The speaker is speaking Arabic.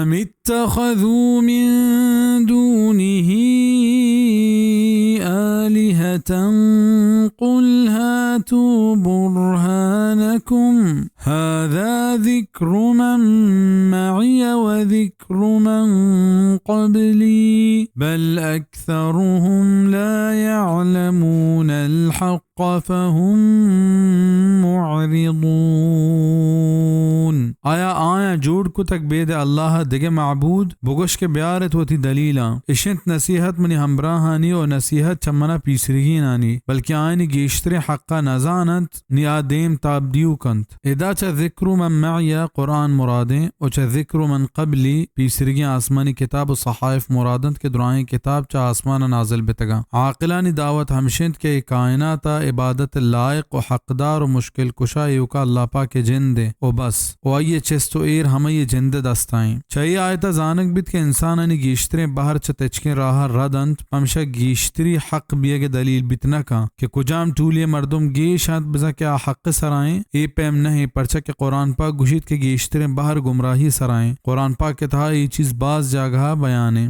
أم اتخذوا من دونه آلهة قل هاتوا برهانكم هذا ذكر من معي وذكر من قبلي بل أكثرهم لا يعلمون الحق فهم معرضون. آیا جوڑ کو تک بید اللہ دگے معبود بگوش کے بیارت وتی دلیلا اشنت نصیحت منی ہمراہانی و نصیحت چمنا پیسرگین آنی بلکہ آئینی گیشتر حقا نزانت نیادیم تابدیو کنت ادا چا ذکر من معی قرآن مرادیں و چا ذکر من قبلی پیسرگین آسمانی کتاب و صحائف مرادنت کے درائیں کتاب چا آسمان نازل بتگا عاقلانی دعوت ہمشنت کے کائناتا عبادت لائق و حقدار و مشکل کشا یوکا اللہ پاک کے جن دے و بس و آئیے چست و ایر ہمیں یہ جند دستائیں چاہیے آیتا زانک بیت کے انسانانی گیشتریں باہر چتچکیں راہ ردنت پمشا گیشتری حق بیگ دلیل بیتنا کا کہ کجام ٹولی مردم گیشات بزا کیا حق سرائیں اے پیم نہیں پرچا کہ قرآن پاک گشید کے گیشتریں باہر گمراہی سرائیں قرآن پاک کے تھا یہ چیز باز جاگہ بیانے